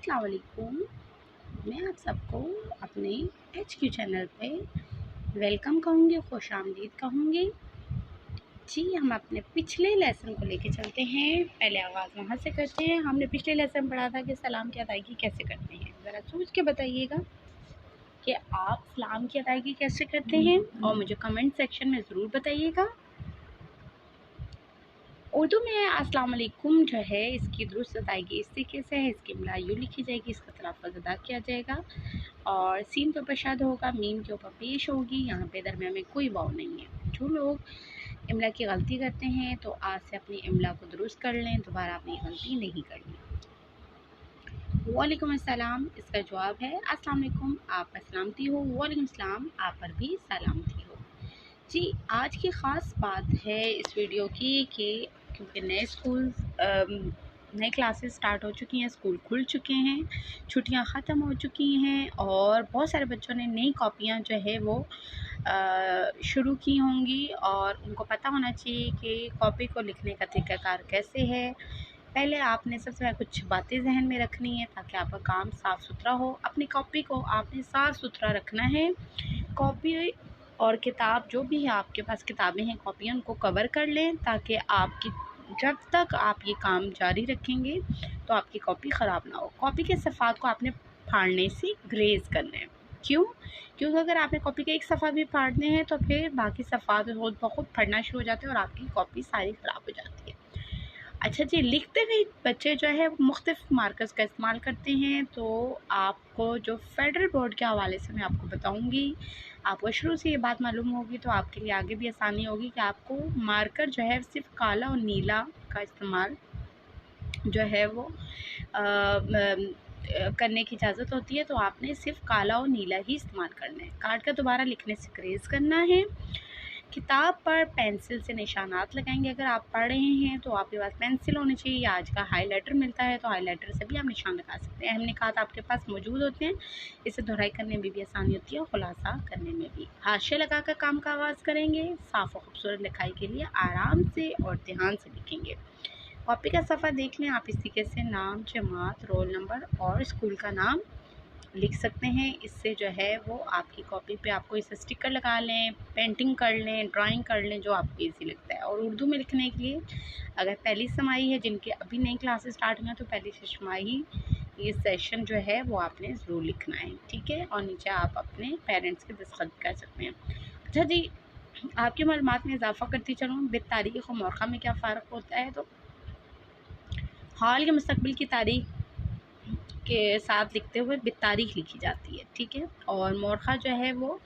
अस्सलाम वालेकुम। मैं आप सबको अपने HQ चैनल पे वेलकम कहूँगी, खुश आमदीद कहूँगी। जी, हम अपने पिछले लेसन को लेके चलते हैं। पहले आगाज़ वहाँ से करते हैं। हमने पिछले लेसन पढ़ा था कि सलाम की अदायगी कैसे करते हैं। ज़रा सोच के बताइएगा कि आप सलाम की अदायगी कैसे करते हैं और मुझे कमेंट सेक्शन में ज़रूर बताइएगा। उर्दू में अस्सलाम वालेकुम जो है, इसकी दुरुस्त अदायगी इस तरीके से है। इसकी इमला यूँ लिखी जाएगी, इसका तलफ़्फ़ुज़ अदा किया जाएगा और सीन के ऊपर शद होगा, मीम के ऊपर पेश होगी। यहाँ पे दरमियान में कोई वाव नहीं है। जो लोग इमला की गलती करते हैं तो आज से अपनी इमला को दुरुस्त कर लें, दोबारा अपनी गलती नहीं करनी। वालेकुम अस्सलाम इसका जवाब है अस्सलाम वालेकुम, आप पर सलामती हो। वालेकुम सलाम, आप पर भी सलामती हो। जी, आज की ख़ास बात है इस वीडियो की कि क्योंकि नए क्लासेस स्टार्ट हो चुकी हैं, स्कूल खुल चुके हैं, छुट्टियां ख़त्म हो चुकी हैं और बहुत सारे बच्चों ने नई कॉपियां जो है वो शुरू की होंगी और उनको पता होना चाहिए कि कॉपी को लिखने का तरीक़ाकार कैसे है। पहले आपने सबसे पहले कुछ बातें जहन में रखनी है ताकि आपका काम साफ़ सुथरा हो। अपनी कॉपी को आपने साफ़ सुथरा रखना है। कॉपी और किताब जो भी है, आपके पास किताबें हैं, कॉपियाँ, उनको कवर कर लें ताकि आपकी जब तक आप ये काम जारी रखेंगे तो आपकी कॉपी ख़राब ना हो। कॉपी के सफ़ात को आपने फाड़ने से ग्रेज़ करना है। क्यों? क्योंकि अगर आपने कॉपी के एक सफ़ा भी फाड़ने हैं तो फिर बाकी सफ़ात खुद ब खुद फटना शुरू हो जाते हैं और आपकी कॉपी सारी ख़राब हो जाती है। अच्छा जी, लिखते हुए बच्चे जो है मुख्तलिफ मार्कर्स का इस्तेमाल करते हैं, तो आपको जो फेडरल बोर्ड के हवाले से मैं आपको बताऊंगी, आपको शुरू से ये बात मालूम होगी तो आपके लिए आगे भी आसानी होगी कि आपको मार्कर जो है सिर्फ काला और नीला का इस्तेमाल जो है वो करने की इजाज़त होती है। तो आपने सिर्फ काला और नीला ही इस्तेमाल करना है। कार्ड का दोबारा लिखने से ग्रेज़ करना है। किताब पर पेंसिल से निशानात लगाएंगे। अगर आप पढ़ रहे हैं तो आपके पास पेंसिल होनी चाहिए या आज का हाइलाइटर मिलता है तो हाइलाइटर से भी आप निशान लगा सकते हैं। हमने कहा था आपके पास मौजूद होते हैं, इससे दोहराई करने में भी आसानी होती है और खुलासा करने में भी। हाशिया लगाकर काम का आगाज़ करेंगे। साफ़ और खूबसूरत लिखाई के लिए आराम से और ध्यान से लिखेंगे। कॉपी का सफ़ा देख लें। आप इस तरीके से नाम, जमात, रोल नंबर और स्कूल का नाम लिख सकते हैं। इससे जो है वो आपकी कॉपी पे आपको इसे स्टिकर लगा लें, पेंटिंग कर लें, ड्राइंग कर लें, जो आपको ईजी लगता है। और उर्दू में लिखने के लिए अगर पहली छमाही है, जिनके अभी नई क्लासेस स्टार्ट हुई हैं, तो पहली छमाही ये सेशन जो है वो आपने ज़रूर लिखना है, ठीक है। और नीचे आप अपने पेरेंट्स के दस्तखत कर सकते हैं। अच्छा जी, आपकी मालूमात में इजाफ़ा करती चलूँ, बितारीख़ और मौक़ा में क्या फ़र्क होता है। तो हाल या मुस्तक़बिल की तारीख़ के साथ लिखते हुए बितारीख़ लिखी जाती है, ठीक है। और मौरख़ा जो है वो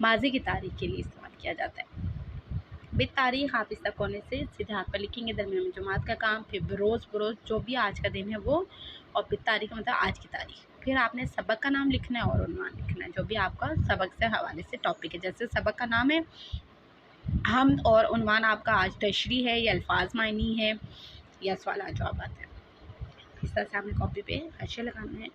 माज़ी की तारीख़ के लिए इस्तेमाल किया जाता है। बितारीख़ आप इस तक होने से सीधे हाथ पर लिखेंगे, दरमियान में जुमात का काम, फिर बरोज़ जो भी आज का दिन है वो, और बितारीख़ मतलब आज की तारीख़। फिर आपने सबक का नाम लिखना है और उन्वान लिखना है, जो भी आपका सबक से हवाले से टॉपिक है। जैसे सबक का नाम है हम और उन्वान आपका आज तशरीह है या अल्फाज मायनी है या सवाल जवाबात है। इस तरह से आपने कॉपी पे हाशिया लगाना है।